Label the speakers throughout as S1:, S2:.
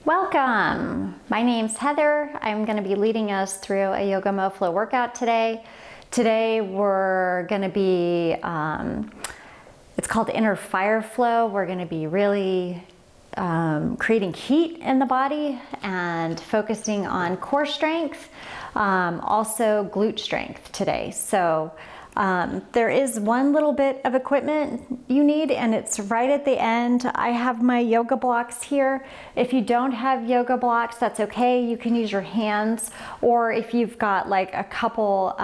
S1: Welcome! My name's Heather. I'm going to be leading us through a Yoga Mo-Flo workout today. Today we're going to be, it's called inner fire flow. We're going to be really creating heat in the body and focusing on core strength, also glute strength today. So there is one little bit of equipment you need, and it's right at the end. I have my yoga blocks here. If you don't have yoga blocks, that's okay. You can use your hands, or if you've got like a couple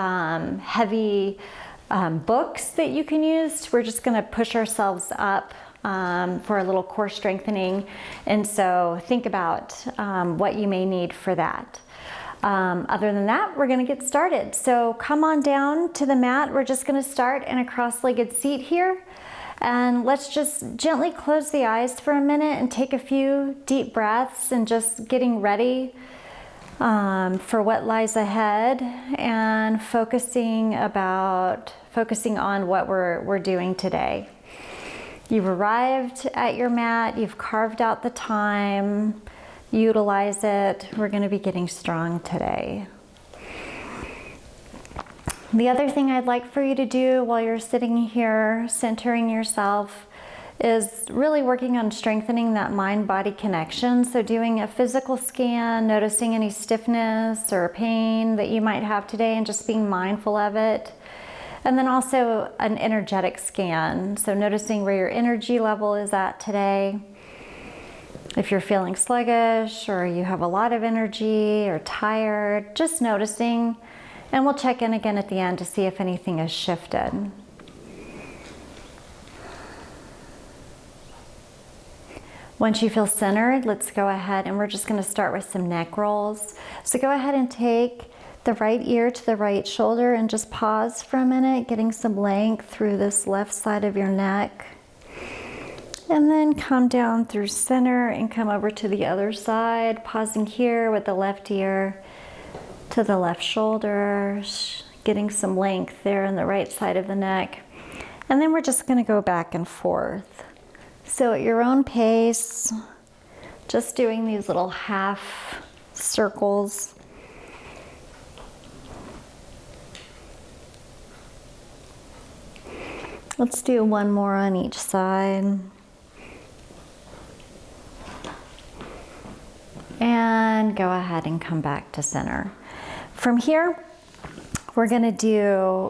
S1: heavy books that you can use, we're just gonna push ourselves up for a little core strengthening. And so think about what you may need for that. Other than that, we're gonna get started. So come on down to the mat. We're just gonna start in a cross-legged seat here. And let's just gently close the eyes for a minute and take a few deep breaths and just getting ready for what lies ahead and focusing on what we're doing today. You've arrived at your mat, you've carved out the time. Utilize it. We're going to be getting strong today. The other thing I'd like for you to do while you're sitting here, centering yourself, is really working on strengthening that mind-body connection. So doing a physical scan, noticing any stiffness or pain that you might have today and just being mindful of it. And then also an energetic scan. So noticing where your energy level is at today. If you're feeling sluggish or you have a lot of energy or tired, just noticing, and we'll check in again at the end to see if anything has shifted. Once you feel centered, let's go ahead and we're just going to start with some neck rolls. So go ahead and take the right ear to the right shoulder and just pause for a minute, getting some length through this left side of your neck. And then come down through center and come over to the other side, pausing here with the left ear to the left shoulder, getting some length there on the right side of the neck. And then we're just going to go back and forth. So at your own pace, just doing these little half circles. Let's do one more on each side. And go ahead and come back to center. From here, we're gonna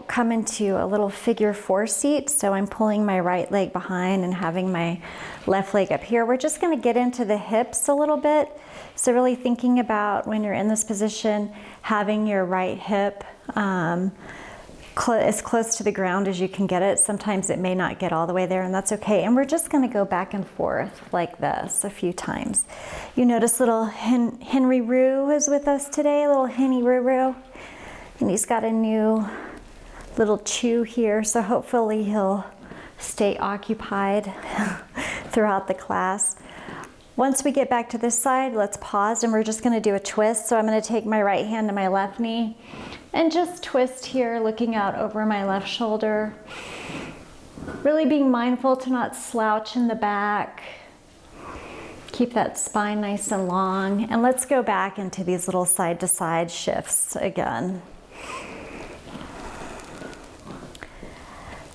S1: come into a little figure 4 seat. So I'm pulling my right leg behind and having my left leg up here. We're just gonna get into the hips a little bit. So really thinking about when you're in this position, having your right hip as close to the ground as you can get it. Sometimes it may not get all the way there, and that's okay. And we're just going to go back and forth like this a few times. You notice little Henry Roo is with us today, little Henny Roo Roo. And he's got a new little chew here, so hopefully he'll stay occupied throughout the class. Once we get back to this side, let's pause and we're just going to do a twist. So I'm going to take my right hand to my left knee and just twist here, looking out over my left shoulder. Really being mindful to not slouch in the back. Keep that spine nice and long. And let's go back into these little side to side shifts again.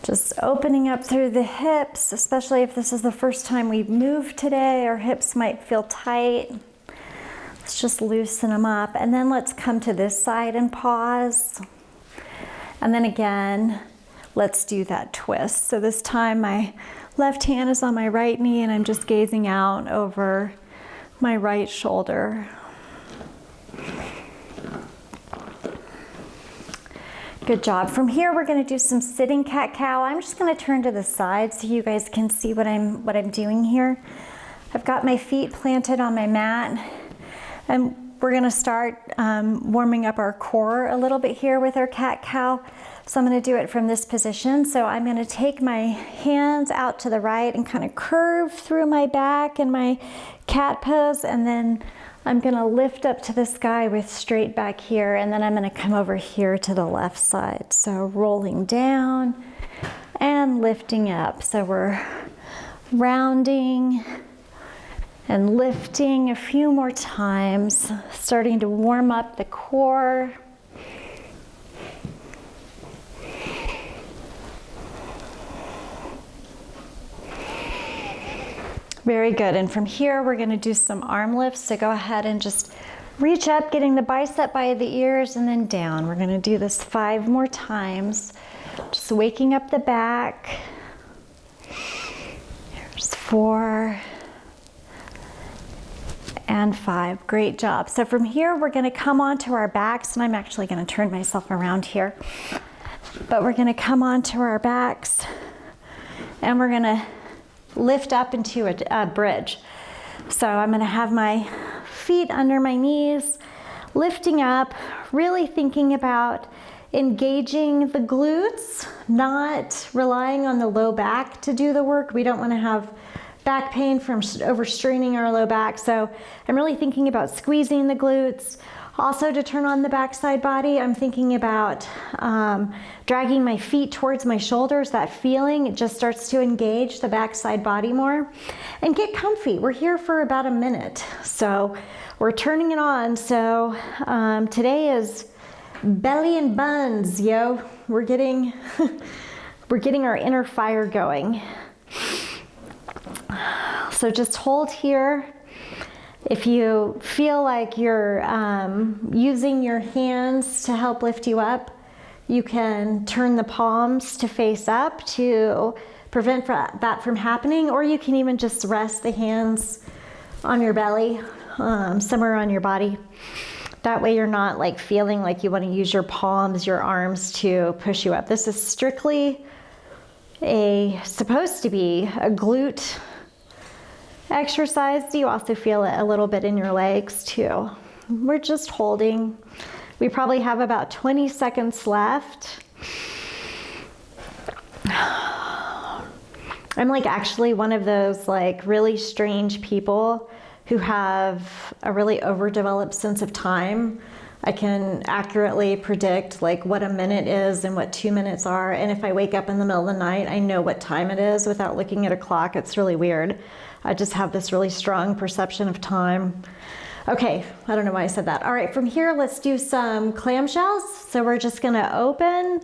S1: Just opening up through the hips, especially if this is the first time we've moved today. Our hips might feel tight. Let's just loosen them up. And then let's come to this side and pause. And then again, let's do that twist. So this time my left hand is on my right knee and I'm just gazing out over my right shoulder. Good job. From here, we're going to do some sitting cat-cow. I'm just going to turn to the side so you guys can see what I'm doing here. I've got my feet planted on my mat, and we're going to start warming up our core a little bit here with our cat-cow. So I'm going to do it from this position. So I'm going to take my hands out to the right and kind of curve through my back in my cat pose, and then I'm going to lift up to the sky with straight back here, and then I'm going to come over here to the left side. So rolling down and lifting up. So we're rounding And lifting a few more times, starting to warm up the core. Very good. And from here, we're going to do some arm lifts. So go ahead and just reach up, getting the bicep by the ears, and then down. We're going to do this 5 more times. Just waking up the back. Here's 4 and 5. Great job. So from here, we're going to come onto our backs, and I'm actually going to turn myself around here. But we're going to come onto our backs, and we're going to lift up into a bridge. So I'm going to have my feet under my knees, lifting up, really thinking about engaging the glutes, not relying on the low back to do the work. We don't want to have back pain from overstraining our low back. So I'm really thinking about squeezing the glutes. Also, to turn on the backside body, I'm thinking about dragging my feet towards my shoulders. That feeling, it just starts to engage the backside body more. And get comfy. We're here for about a minute. So we're turning it on. So today is belly and buns, yo. We're getting our inner fire going. So just hold here. If you feel like you're using your hands to help lift you up, you can turn the palms to face up to prevent that from happening, or you can even just rest the hands on your belly, somewhere on your body. That way you're not like feeling like you want to use your palms, your arms to push you up. This is strictly supposed to be a glute exercise. You also feel it a little bit in your legs too. We're just holding. We probably have about 20 seconds left. I'm like actually one of those like really strange people who have a really overdeveloped sense of time. I can accurately predict like what a minute is and what 2 minutes are. And if I wake up in the middle of the night, I know what time it is without looking at a clock. It's really weird. I just have this really strong perception of time. Okay, I don't know why I said that. All right, from here, let's do some clamshells. So we're just gonna open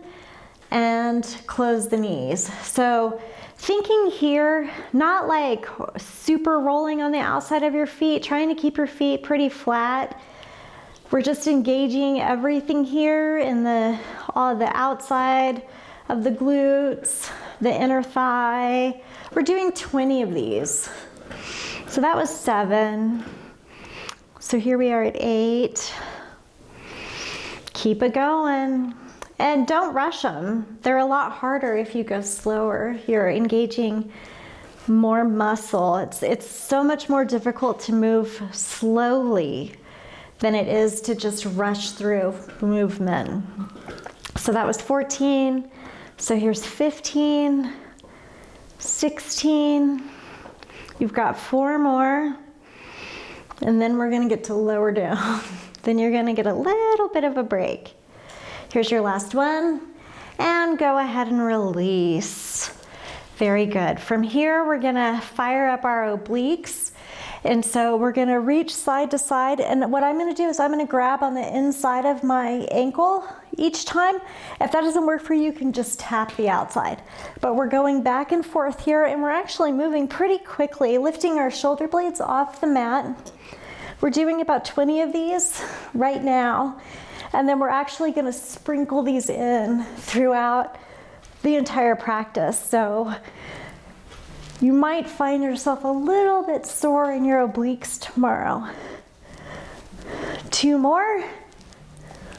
S1: and close the knees. So thinking here, not like super rolling on the outside of your feet, trying to keep your feet pretty flat. We're just engaging everything here in all the outside of the glutes, the inner thigh. We're doing 20 of these. So that was 7. So here we are at 8. Keep it going. And don't rush them. They're a lot harder if you go slower. You're engaging more muscle. It's so much more difficult to move slowly than it is to just rush through movement. So that was 14. So here's 15, 16. You've got 4 more. And then we're gonna get to lower down. Then you're gonna get a little bit of a break. Here's your last one. And go ahead and release. Very good. From here, we're gonna fire up our obliques. And so we're gonna reach side to side. And what I'm gonna do is I'm gonna grab on the inside of my ankle each time. If that doesn't work for you, you can just tap the outside. But we're going back and forth here, and we're actually moving pretty quickly, lifting our shoulder blades off the mat. We're doing about 20 of these right now. And then we're actually gonna sprinkle these in throughout the entire practice. So you might find yourself a little bit sore in your obliques tomorrow. 2 more.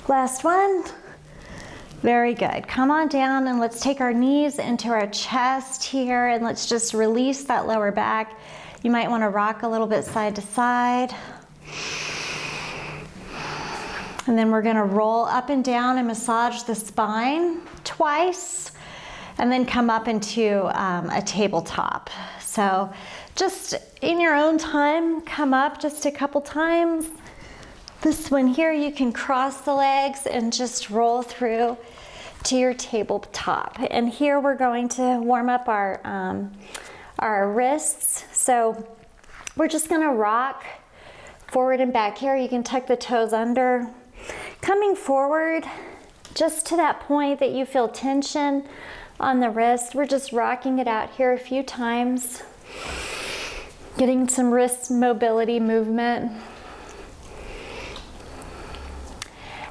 S1: Last one. Very good. Come on down and let's take our knees into our chest here, and let's just release that lower back. You might want to rock a little bit side to side. And then we're going to roll up and down and massage the spine twice, and then come up into a tabletop. So just in your own time, come up just a couple times. This one here, you can cross the legs and just roll through to your tabletop. And here we're going to warm up our wrists. So We're just gonna rock forward and back here. You can tuck the toes under. Coming forward, just to that point that you feel tension on the wrist. We're just rocking it out here a few times. Getting some wrist mobility movement.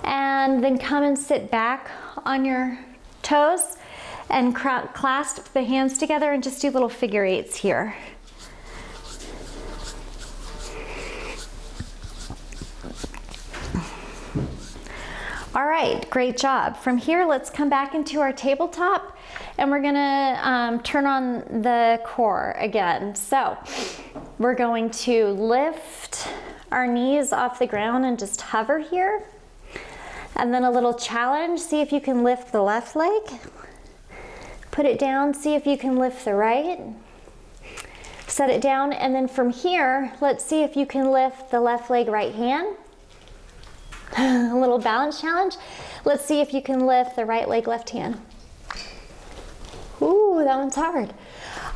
S1: And then come and sit back on your toes and clasp the hands together and just do little figure eights here. All right, great job. From here, let's come back into our tabletop and we're gonna turn on the core again. So we're going to lift our knees off the ground and just hover here. And then a little challenge, see if you can lift the left leg. Put it down, see if you can lift the right. Set it down, and then from here, let's see if you can lift the left leg, right hand. A little balance challenge. Let's see if you can lift the right leg, left hand. Ooh, that one's hard.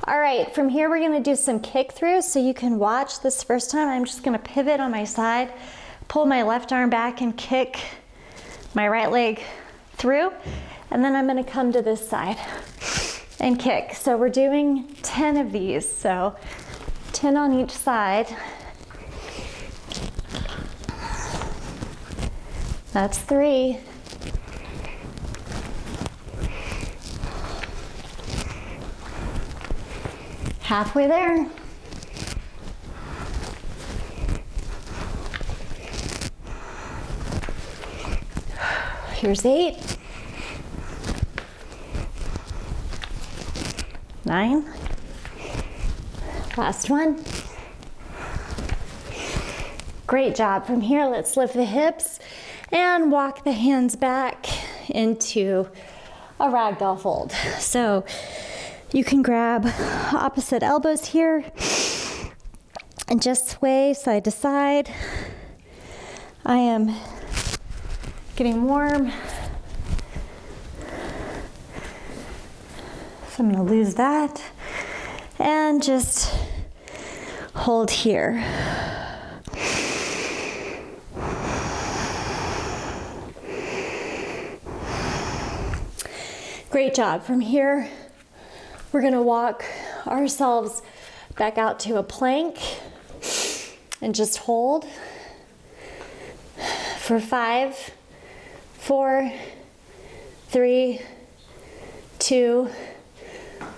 S1: All right, from here we're gonna do some kick throughs, so you can watch this first time. I'm just gonna pivot on my side, pull my left arm back and kick my right leg through, and then I'm gonna come to this side and kick. So we're doing 10 of these, so 10 on each side. That's 3. Halfway there. Here's 8. 9. Last one. Great job. From here, let's lift the hips and walk the hands back into a ragdoll fold. So you can grab opposite elbows here and just sway side to side. I am getting warm. So I'm gonna lose that and just hold here. Great job. From here, we're gonna walk ourselves back out to a plank and just hold for 5, 4, 3, 2,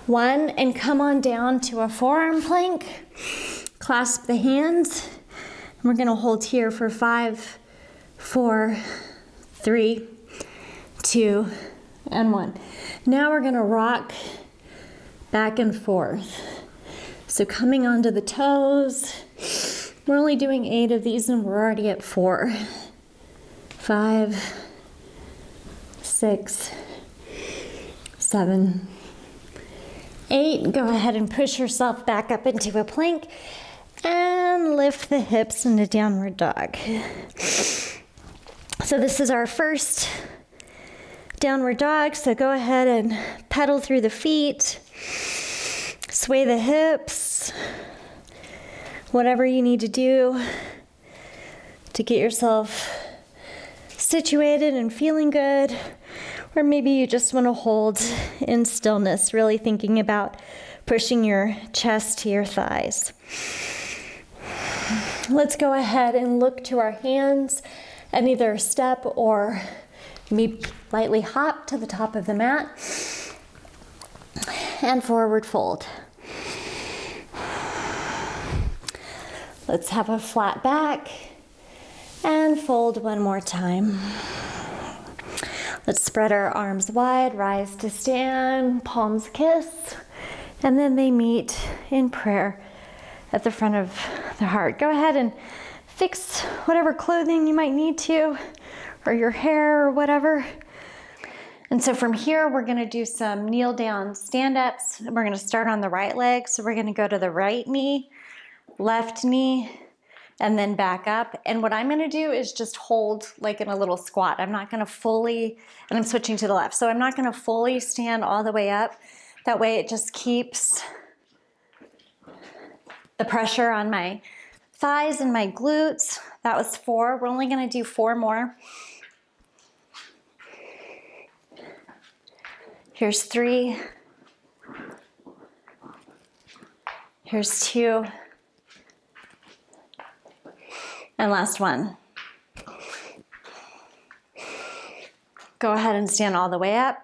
S1: 1, and come on down to a forearm plank. Clasp the hands. And we're gonna hold here for 5, 4, 3, 2, and 1. Now we're gonna rock back and forth. So coming onto the toes. We're only doing 8 of these and we're already at 4. 5, 6, 7, 8. Go ahead and push yourself back up into a plank and lift the hips into downward dog. So this is our first downward dog, so go ahead and pedal through the feet, sway the hips, whatever you need to do to get yourself situated and feeling good. Or maybe you just want to hold in stillness, really thinking about pushing your chest to your thighs. Let's go ahead and look to our hands and either step or maybe lightly hop to the top of the mat and forward fold. Let's have a flat back and fold one more time. Let's spread our arms wide, rise to stand, palms kiss, and then they meet in prayer at the front of the heart. Go ahead and fix whatever clothing you might need to, or your hair or whatever. And so from here, we're gonna do some kneel down stand-ups. We're gonna start on the right leg. So we're gonna go to the right knee, left knee, and then back up. And what I'm gonna do is just hold like in a little squat. I'm not gonna fully, and I'm switching to the left. So I'm not gonna fully stand all the way up. That way it just keeps the pressure on my thighs and my glutes. That was 4. We're only going to do 4 more. Here's 3. Here's 2. And last one. Go ahead and stand all the way up.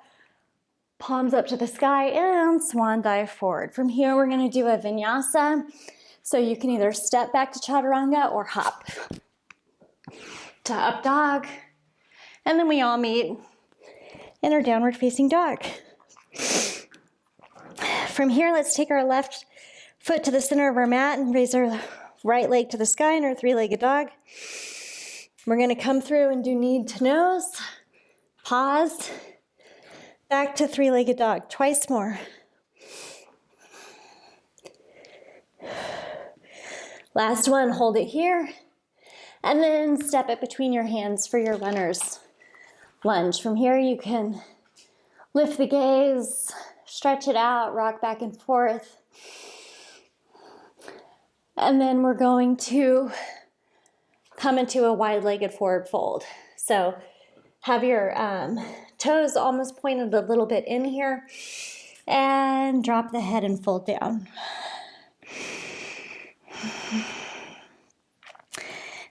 S1: Palms up to the sky and swan dive forward. From here, we're going to do a vinyasa. So you can either step back to chaturanga or hop to up dog. And then we all meet in our downward facing dog. From here, let's take our left foot to the center of our mat and raise our right leg to the sky in our 3-legged dog. We're going to come through and do knee to nose. Pause. Back to 3-legged dog. Twice more. Last one, hold it here. And then step it between your hands for your runner's lunge. From here, you can lift the gaze, stretch it out, rock back and forth. And then we're going to come into a wide-legged forward fold. So have your toes almost pointed a little bit in here and drop the head and fold down.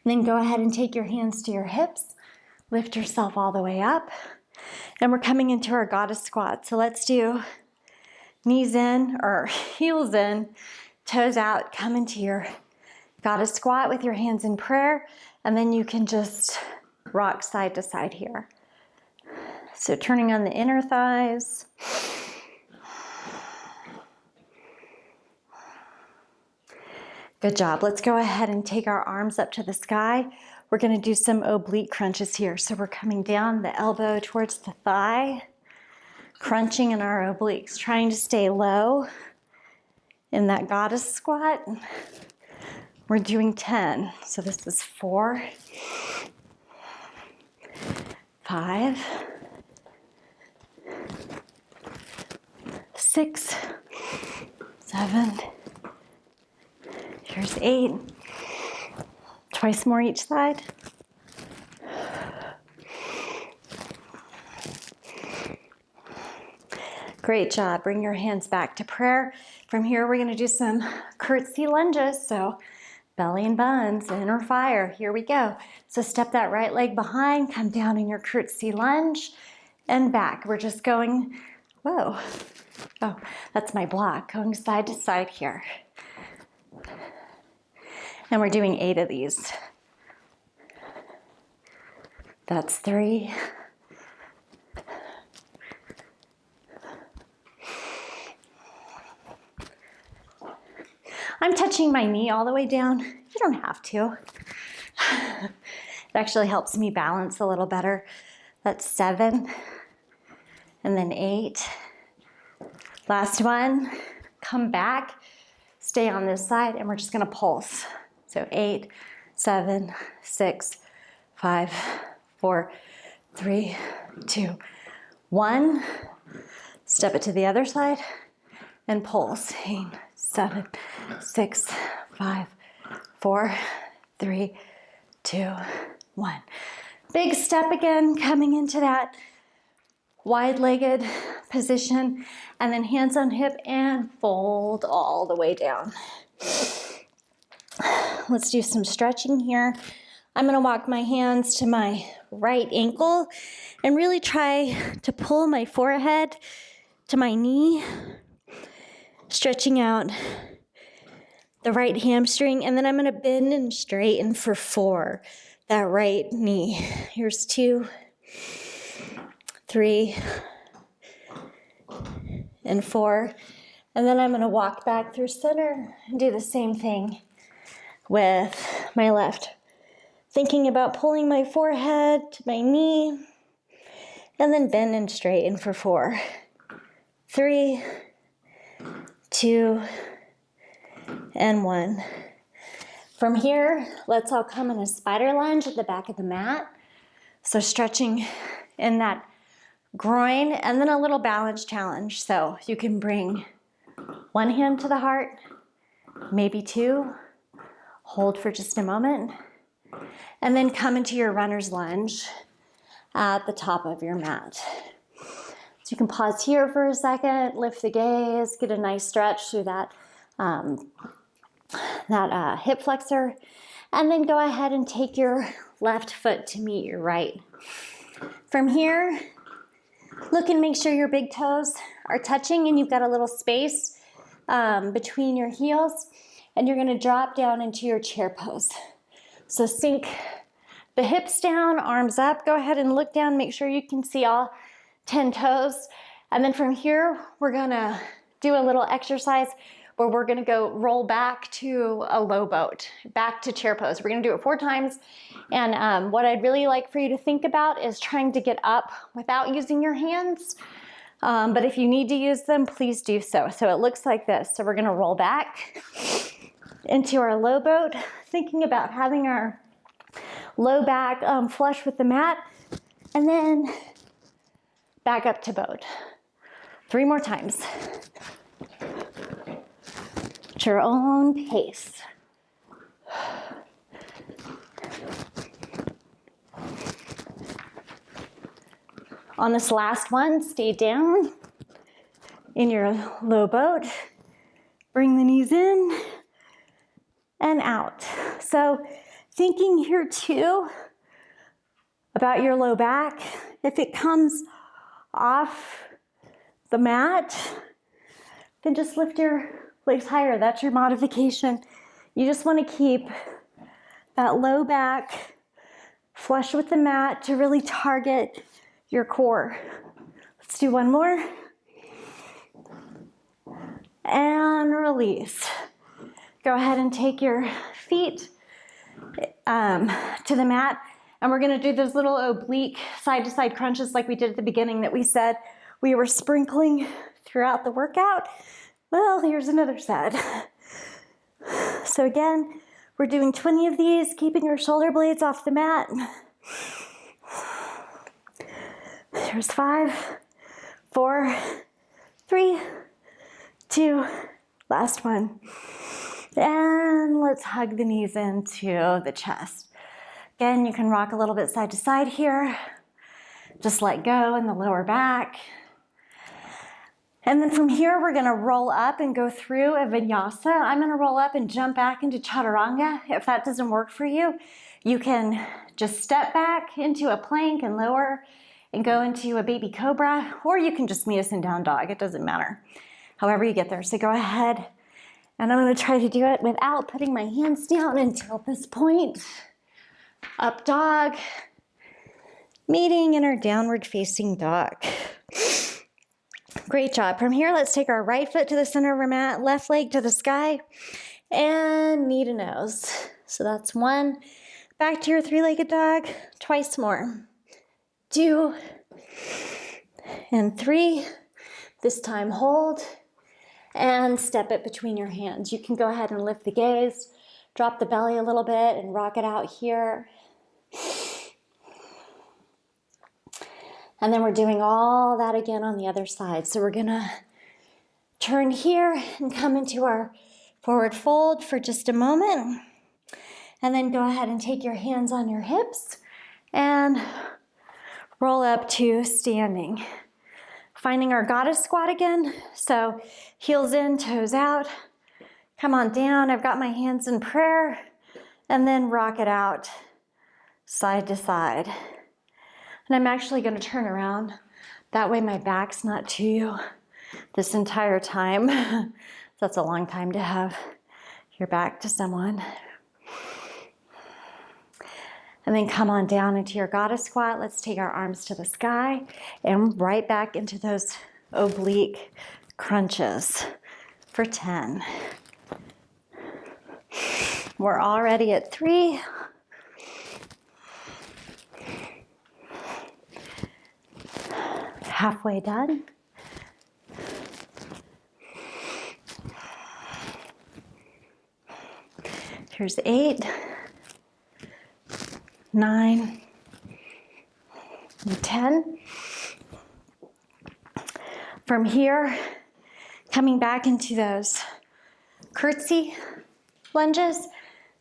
S1: And then go ahead and take your hands to your hips. Lift yourself all the way up. And we're coming into our goddess squat. So let's do knees in or heels in, toes out. Come into your goddess squat with your hands in prayer. And then you can just rock side to side here. So turning on the inner thighs. Good job. Let's go ahead and take our arms up to the sky. We're going to do some oblique crunches here. So we're coming down the elbow towards the thigh, crunching in our obliques, trying to stay low in that goddess squat. We're doing 10. So this is 4, 5, 6, 7, here's 8. Twice more each side. Great job. Bring your hands back to prayer. From here, we're going to do some curtsy lunges. So belly and buns, inner fire. Here we go. So step that right leg behind, come down in your curtsy lunge and back. We're just going, whoa. Oh, that's my block, going side to side here. And we're doing 8 of these. That's 3. I'm touching my knee all the way down. You don't have to. It actually helps me balance a little better. That's 7. And then 8. Last one. Come back. Stay on this side, and we're just going to pulse. So 8, 7, 6, 5, 4, 3, 2, 1. Step it to the other side and pulse. 8, 7, 6, 5, 4, 3, 2, 1. Big step again, coming into that wide-legged position, and then hands on hip and fold all the way down. Let's do some stretching here. I'm going to walk my hands to my right ankle and really try to pull my forehead to my knee, stretching out the right hamstring, and then I'm going to bend and straighten for 4, that right knee. Here's 2, 3, and 4. And then I'm going to walk back through center and do the same thing with my left. Thinking about pulling my forehead to my knee, and then bend and straighten for 4, 3, 2, and 1. From here, let's all come in a spider lunge at the back of the mat. So stretching in that groin, and then a little balance challenge. So you can bring one hand to the heart maybe 2. Hold for just a moment. And then come into your runner's lunge at the top of your mat. So you can pause here for a second, lift the gaze, get a nice stretch through that, hip flexor, and then go ahead and take your left foot to meet your right. From here, look and make sure your big toes are touching and you've got a little space between your heels, and you're gonna drop down into your chair pose. So sink the hips down, arms up, go ahead and look down, make sure you can see all 10 toes. And then from here, we're gonna do a little exercise where we're gonna go roll back to a low boat, back to chair pose. We're gonna do it 4 times. And what I'd really like for you to think about is trying to get up without using your hands. But if you need to use them, please do so. So it looks like this. So we're gonna roll back into our low boat, thinking about having our low back flush with the mat, and then back up to boat. 3 more times. At your own pace. On this last one, stay down in your low boat. Bring the knees in and out. So thinking here too about your low back. If it comes off the mat, then just lift your legs higher. That's your modification. You just want to keep that low back flush with the mat to really target your core. Let's do one more. And release. Go ahead and take your feet to the mat, and we're gonna do those little oblique side-to-side crunches like we did at the beginning that we said we were sprinkling throughout the workout. Well, here's another set. So again, we're doing 20 of these, keeping your shoulder blades off the mat. Here's 5, 4, 3, 2, last one. And let's hug the knees into the chest. Again, you can rock a little bit side to side here. Just let go in the lower back. And then from here, we're gonna roll up and go through a vinyasa. I'm gonna roll up and jump back into chaturanga. If that doesn't work for you, you can just step back into a plank and lower and go into a baby cobra, or you can just meet us in down dog. It doesn't matter. However you get there. So go ahead. And I'm gonna try to do it without putting my hands down until this point. Up dog, meeting in our downward facing dog. Great job. From here, let's take our right foot to the center of our mat, left leg to the sky, and knee to nose. So that's 1. Back to your 3-legged dog, twice more. 2, and 3. This time hold. And step it between your hands. You can go ahead and lift the gaze, drop the belly a little bit and rock it out here. And then we're doing all that again on the other side. So we're gonna turn here and come into our forward fold for just a moment. And then go ahead and take your hands on your hips and roll up to standing. Finding our goddess squat again. So heels in, toes out. Come on down. I've got my hands in prayer. And then rock it out side to side. And I'm actually going to turn around. That way my back's not to you this entire time. That's a long time to have your back to someone. And then come on down into your goddess squat. Let's take our arms to the sky and right back into those oblique crunches for 10. We're already at 3. Halfway done. Here's 8. 9, and 10. From here, coming back into those curtsy lunges.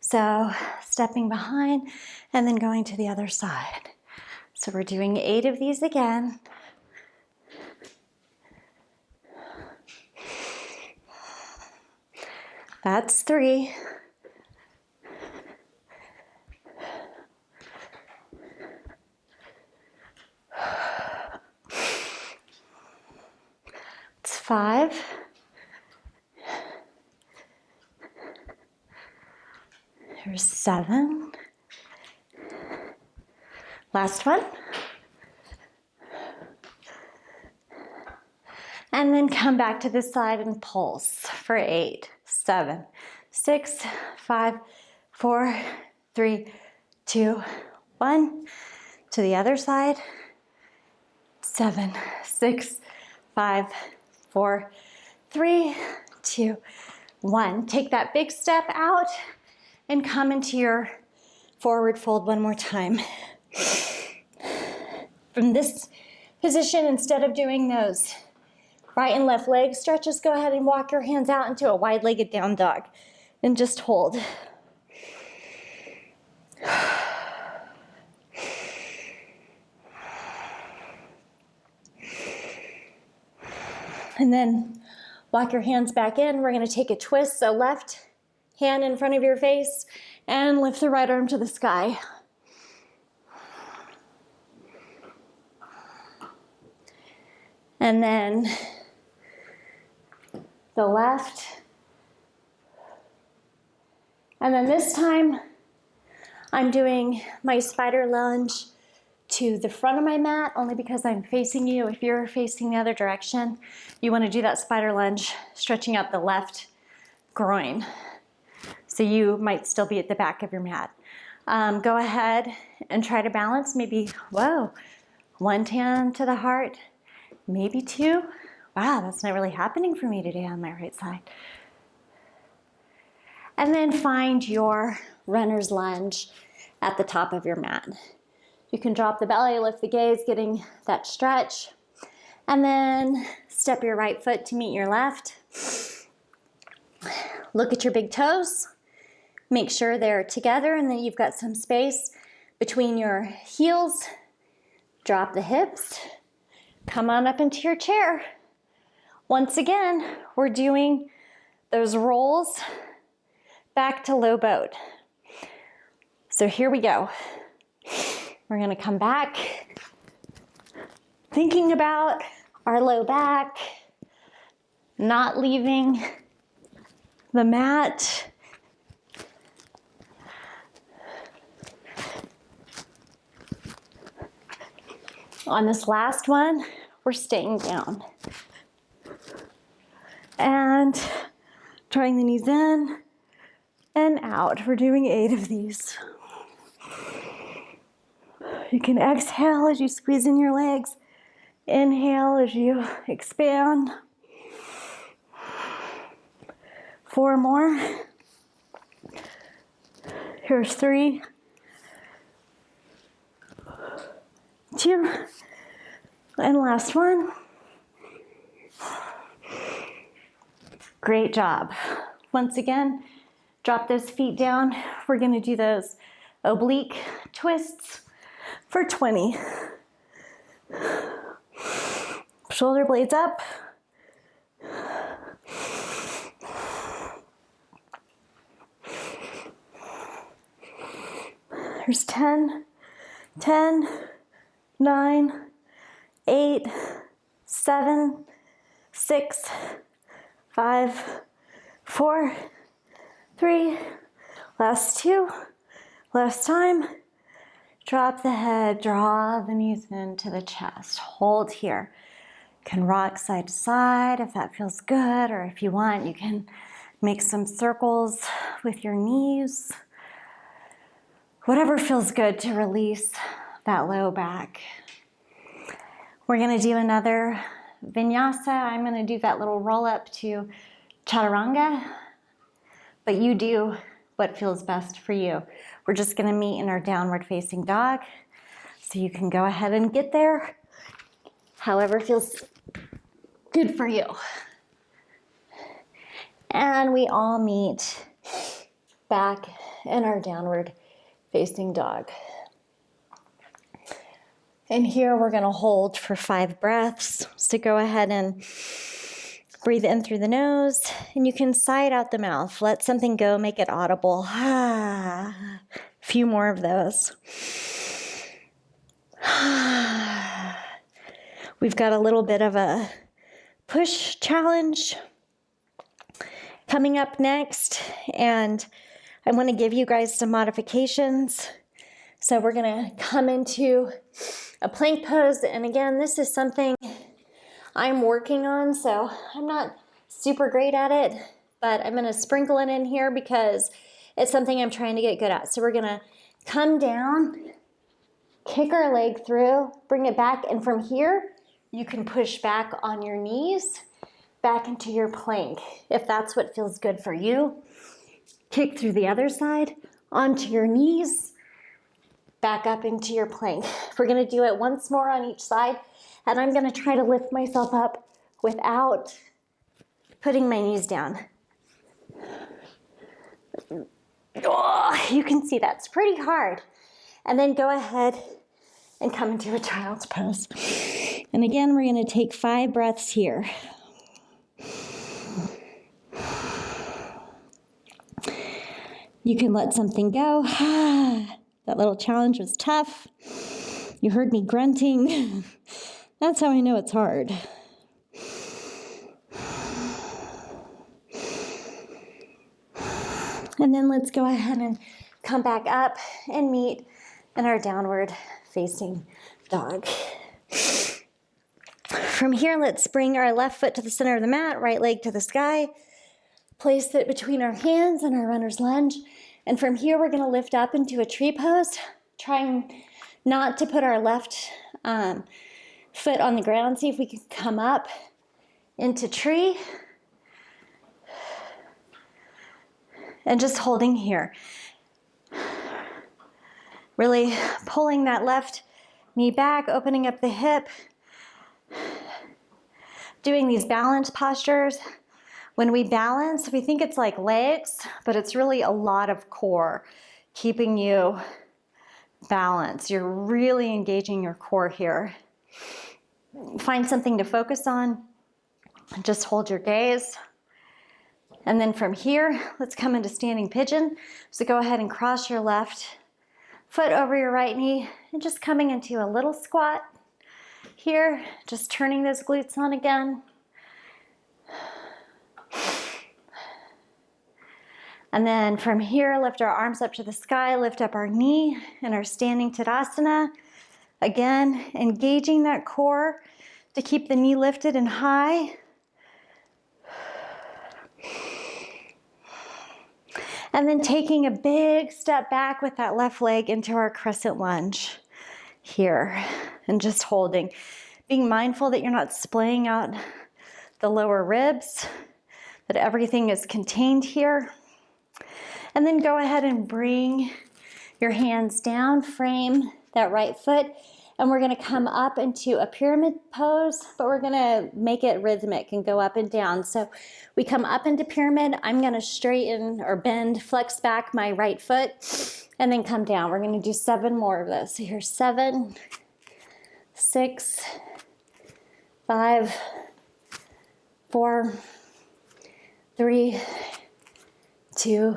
S1: So stepping behind and then going to the other side. So we're doing 8 of these again. That's 3. It's 5. Here's 7. Last one. And then come back to this side and pulse for 8, 7, 6, 5, 4, 3, 2, 1. To the other side. 7, 6, 5, 4, 3, 2, 1. Take that big step out and come into your forward fold one more time. From this position, instead of doing those right and left leg stretches, go ahead and walk your hands out into a wide-legged down dog and just hold. And then walk your hands back in. We're going to take a twist, so left hand in front of your face and lift the right arm to the sky. And then the left. And then this time I'm doing my spider lunge to the front of my mat, only because I'm facing you. If you're facing the other direction, you want to do that spider lunge, stretching out the left groin. So you might still be at the back of your mat. Go ahead and try to balance, maybe, whoa, 1 hand to the heart, maybe 2. Wow, that's not really happening for me today on my right side. And then find your runner's lunge at the top of your mat. You can drop the belly, lift the gaze, getting that stretch. And then step your right foot to meet your left. Look at your big toes. Make sure they're together and that you've got some space between your heels. Drop the hips. Come on up into your chair. Once again, we're doing those rolls back to low boat. So here we go. We're gonna come back, thinking about our low back, not leaving the mat. On this last one, we're staying down. And drawing the knees in and out. We're doing 8 of these. You can exhale as you squeeze in your legs. Inhale as you expand. 4 more. Here's 3. 2. And last one. Great job. Once again, drop those feet down. We're going to do those oblique twists for 20. Shoulder blades up. There's 10, 10, 9, 8, 7, 6, 5, 4, 3, last 2, last time. Drop the head, draw the knees into the chest. Hold here. You can rock side to side if that feels good, or if you want, you can make some circles with your knees. Whatever feels good to release that low back. We're gonna do another vinyasa. I'm gonna do that little roll up to chaturanga, but you do what feels best for you. We're just gonna meet in our downward facing dog. So you can go ahead and get there, however feels good for you. And we all meet back in our downward facing dog. And here we're gonna hold for 5 breaths. So go ahead and breathe in through the nose, and you can sigh it out the mouth. Let something go, make it audible. A few more of those. We've got a little bit of a push challenge coming up next, and I want to give you guys some modifications. So we're going to come into a plank pose, and again, this is something I'm working on, so I'm not super great at it, but I'm going to sprinkle it in here because it's something I'm trying to get good at. So we're going to come down, kick our leg through, bring it back, and from here, you can push back on your knees, back into your plank, if that's what feels good for you. Kick through the other side, onto your knees, back up into your plank. We're gonna do it once more on each side, and I'm gonna try to lift myself up without putting my knees down. Oh, you can see that's pretty hard. And then go ahead and come into a child's pose. And again, we're gonna take 5 breaths here. You can let something go. That little challenge was tough. You heard me grunting. That's how I know it's hard. And then let's go ahead and come back up and meet in our downward facing dog. From here, let's bring our left foot to the center of the mat, right leg to the sky. Place it between our hands and our runner's lunge. And from here, we're gonna lift up into a tree pose, trying not to put our left foot on the ground. See if we can come up into tree. And just holding here. Really pulling that left knee back, opening up the hip. Doing these balance postures. When we balance, we think it's like legs, but it's really a lot of core, keeping you balanced. You're really engaging your core here. Find something to focus on. Just hold your gaze. And then from here, let's come into standing pigeon. So go ahead and cross your left foot over your right knee and just coming into a little squat here, just turning those glutes on again. And then from here, lift our arms up to the sky, lift up our knee in our standing Tadasana. Again, engaging that core to keep the knee lifted and high. And then taking a big step back with that left leg into our crescent lunge here. And just holding. Being mindful that you're not splaying out the lower ribs, that everything is contained here. And then go ahead and bring your hands down, frame that right foot, and we're gonna come up into a pyramid pose, but we're gonna make it rhythmic and go up and down. So we come up into pyramid, I'm gonna straighten or bend, flex back my right foot, and then come down. We're gonna do 7 more of those. So here's 7, 6, 5, 4, 3, 2,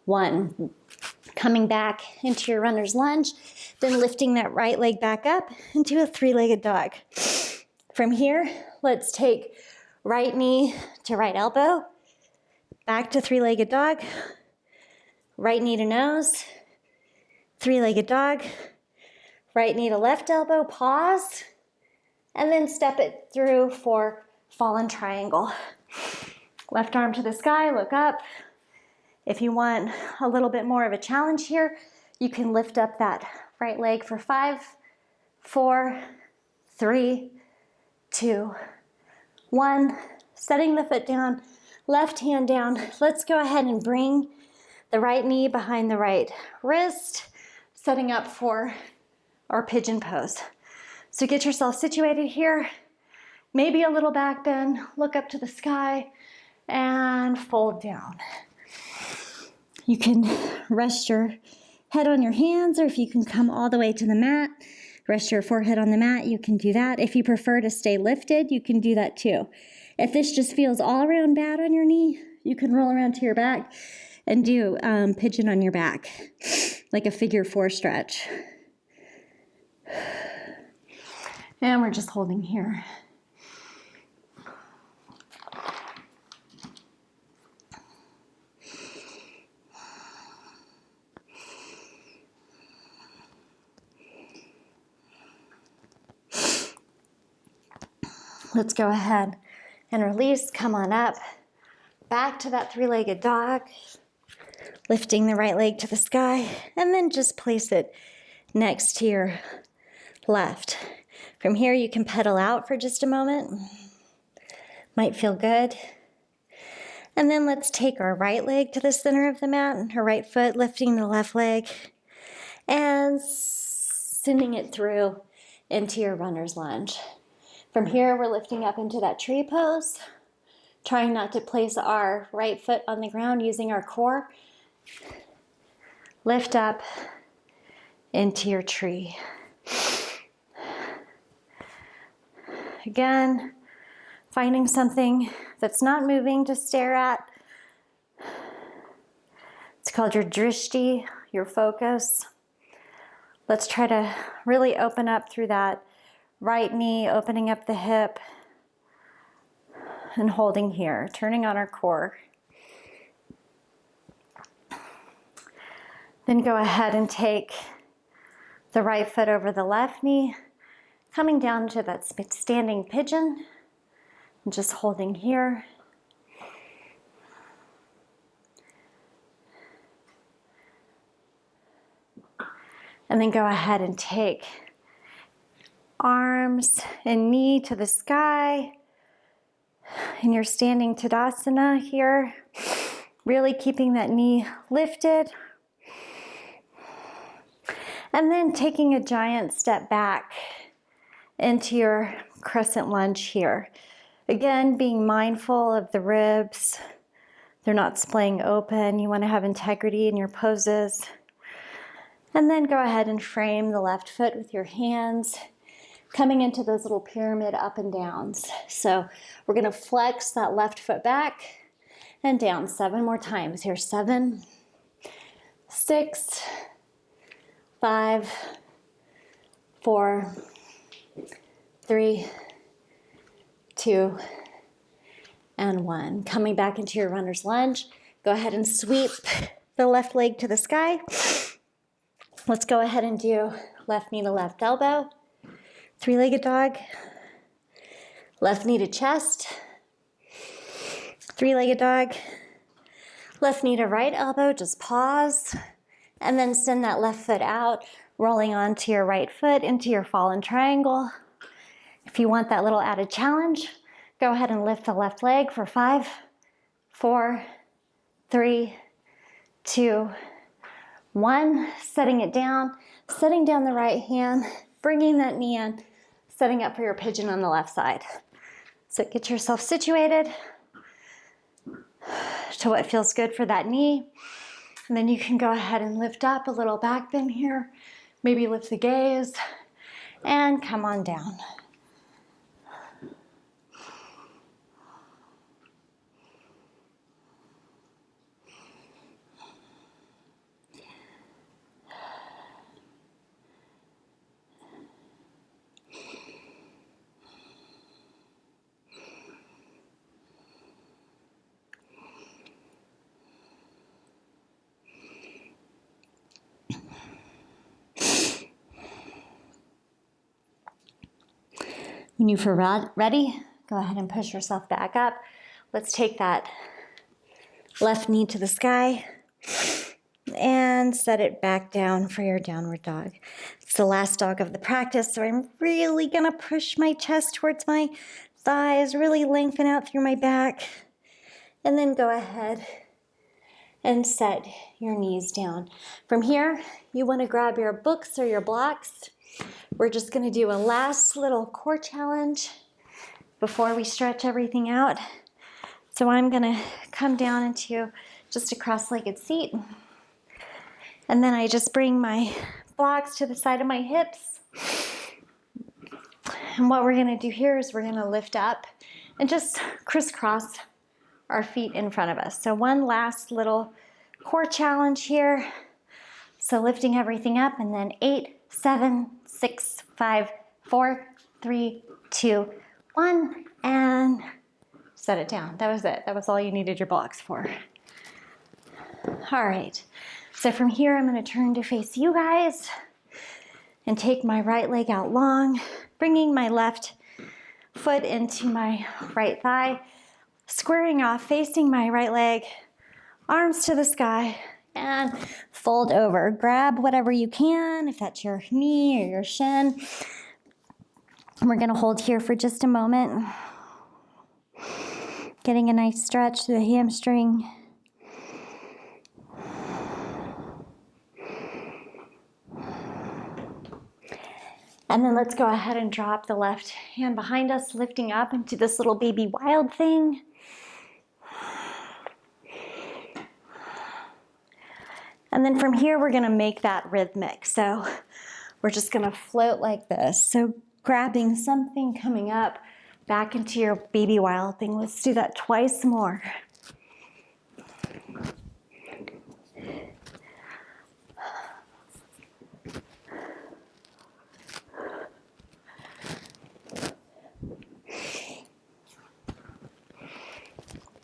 S1: 1. Coming back into your runner's lunge, then lifting that right leg back up into a 3-legged dog. From here, let's take right knee to right elbow, back to 3-legged dog, right knee to nose, 3-legged dog, right knee to left elbow, pause, and then step it through for fallen triangle. Left arm to the sky, look up. If you want a little bit more of a challenge here, you can lift up that right leg for 5, 4, 3, 2, 1. Setting the foot down, left hand down. Let's go ahead and bring the right knee behind the right wrist, setting up for our pigeon pose. So get yourself situated here. Maybe a little back bend, look up to the sky, and fold down. You can rest your head on your hands, or if you can come all the way to the mat, rest your forehead on the mat, you can do that. If you prefer to stay lifted, you can do that too. If this just feels all around bad on your knee, you can roll around to your back and do pigeon on your back, like a figure 4 stretch. And we're just holding here. Let's go ahead and release. Come on up. Back to that 3-legged dog. Lifting the right leg to the sky. And then just place it next to your left. From here, you can pedal out for just a moment. Might feel good. And then let's take our right leg to the center of the mat. And her right foot lifting the left leg. And sending it through into your runner's lunge. From here, we're lifting up into that tree pose, trying not to place our right foot on the ground, using our core. Lift up into your tree. Again, finding something that's not moving to stare at. It's called your drishti, your focus. Let's try to really open up through that right knee, opening up the hip and holding here, turning on our core. Then go ahead and take the right foot over the left knee, coming down to that standing pigeon and just holding here. And then go ahead and take arms and knee to the sky. And you're standing Tadasana here, really keeping that knee lifted. And then taking a giant step back into your crescent lunge here. Again, being mindful of the ribs. They're not splaying open. You want to have integrity in your poses. And then go ahead and frame the left foot with your hands, coming into those little pyramid up and downs. So we're going to flex that left foot back and down 7 more times. Here, 7, 6, 5, 4, 3, 2, and 1. Coming back into your runner's lunge. Go ahead and sweep the left leg to the sky. Let's go ahead and do left knee to left elbow. 3-legged dog, left knee to chest, 3-legged dog, left knee to right elbow, just pause, and then send that left foot out, rolling onto your right foot into your fallen triangle. If you want that little added challenge, go ahead and lift the left leg for 5, 4, 3, 2, 1, setting it down, setting down the right hand, bringing that knee in, setting up for your pigeon on the left side. So get yourself situated to what feels good for that knee. And then you can go ahead and lift up a little back bend here. Maybe lift the gaze and come on down. When you feel ready, go ahead and push yourself back up. Let's take that left knee to the sky and set it back down for your downward dog. It's the last dog of the practice, so I'm really gonna push my chest towards my thighs, really lengthen out through my back, and then go ahead and set your knees down. From here, you wanna grab your books or your blocks. We're just gonna do a last little core challenge before we stretch everything out. So I'm gonna come down into just a cross-legged seat. And then I just bring my blocks to the side of my hips. And what we're gonna do here is we're gonna lift up and just crisscross our feet in front of us. So one last little core challenge here. So lifting everything up, and then 8, 7, 6, 5, 4, 3, 2, 1, and set it down. That was it. That was all you needed your blocks for. All right. So from here, I'm going to turn to face you guys and take my right leg out long, bringing my left foot into my right thigh, squaring off, facing my right leg, arms to the sky, and fold over. Grab whatever you can, if that's your knee or your shin. We're gonna hold here for just a moment. Getting a nice stretch through the hamstring. And then let's go ahead and drop the left hand behind us, lifting up into this little baby wild thing. And then from here, we're gonna make that rhythmic. So we're just gonna float like this. So grabbing something, coming up, back into your baby wild thing. Let's do that twice more.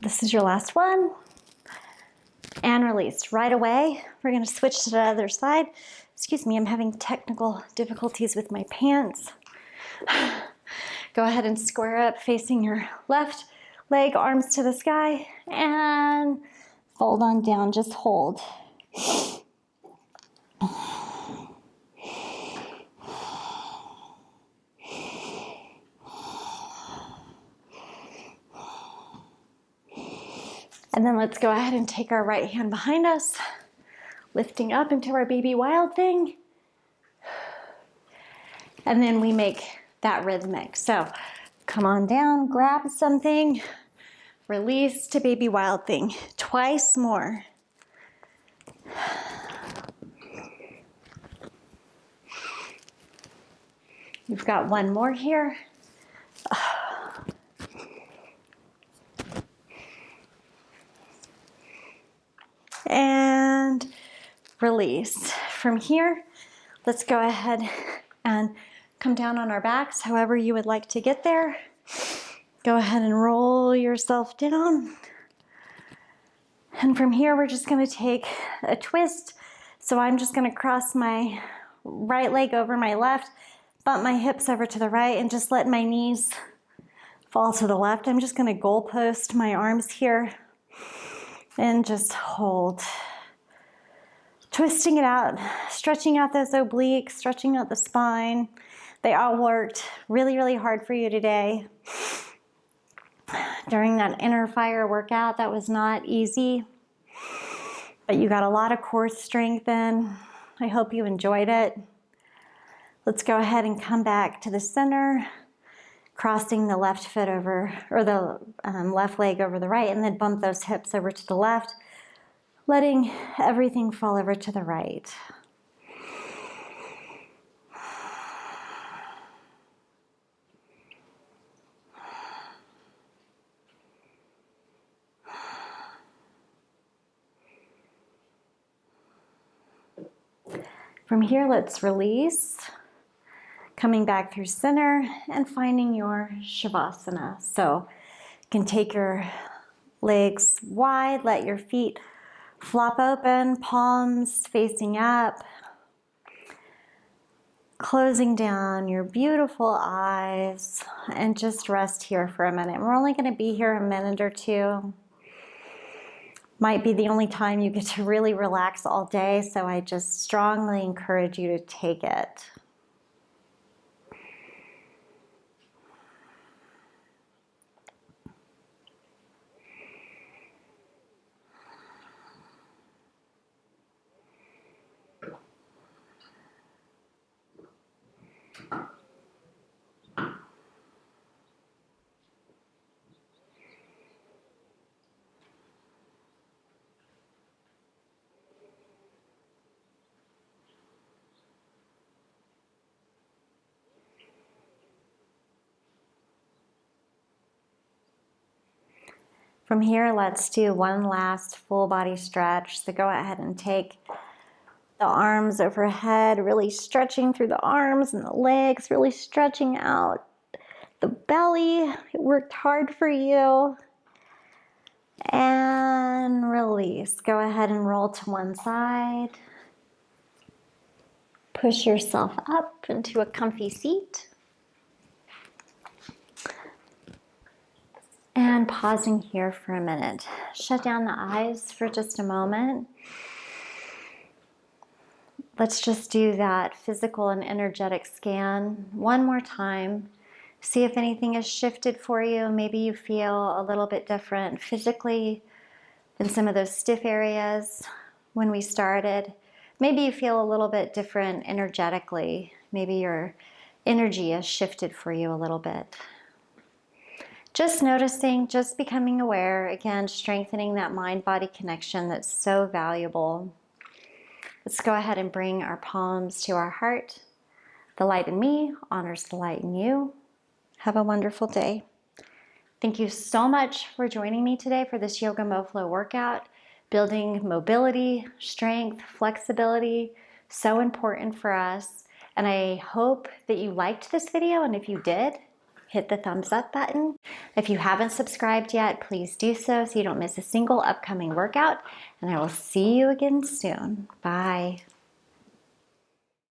S1: This is your last one. And release. Right away, we're gonna switch to the other side. Excuse me, I'm having technical difficulties with my pants. Go ahead and square up, facing your left leg, arms to the sky, and fold on down, just hold. And then let's go ahead and take our right hand behind us, lifting up into our baby wild thing. And then we make that rhythmic. So come on down, grab something, release to baby wild thing. Twice more. You've got one more here. And release. From here, let's go ahead and come down on our backs, however you would like to get there. Go ahead and roll yourself down. And from here, we're just gonna take a twist. So I'm just gonna cross my right leg over my left, bump my hips over to the right, and just let my knees fall to the left. I'm just gonna goalpost my arms here and just hold. Twisting it out, stretching out those obliques, stretching out the spine. They all worked really, really hard for you today. During that inner fire workout, that was not easy, but you got a lot of core strength in. I hope you enjoyed it. Let's go ahead and come back to the center, crossing the left foot over, or the left leg over the right, and then bump those hips over to the left, letting everything fall over to the right. From here, let's release, coming back through center and finding your Shavasana. So you can take your legs wide, let your feet flop open, palms facing up, closing down your beautiful eyes, and just rest here for a minute. We're only going to be here a minute or two. Might be the only time you get to really relax all day, so I just strongly encourage you to take it. From here, let's do one last full body stretch. So go ahead and take the arms overhead, really stretching through the arms and the legs, really stretching out the belly. It worked hard for you. And release. Go ahead and roll to one side. Push yourself up into a comfy seat. And pausing here for a minute. Shut down the eyes for just a moment. Let's just do that physical and energetic scan one more time. See if anything has shifted for you. Maybe you feel a little bit different physically in some of those stiff areas when we started. Maybe you feel a little bit different energetically. Maybe your energy has shifted for you a little bit. Just noticing, just becoming aware, again, strengthening that mind-body connection that's so valuable. Let's go ahead and bring our palms to our heart. The light in me honors the light in you. Have a wonderful day. Thank you so much for joining me today for this Yoga Mo-Flo workout. Building mobility, strength, flexibility, so important for us. And I hope that you liked this video, and if you did, hit the thumbs up button. If you haven't subscribed yet, please do so you don't miss a single upcoming workout. And I will see you again soon. Bye.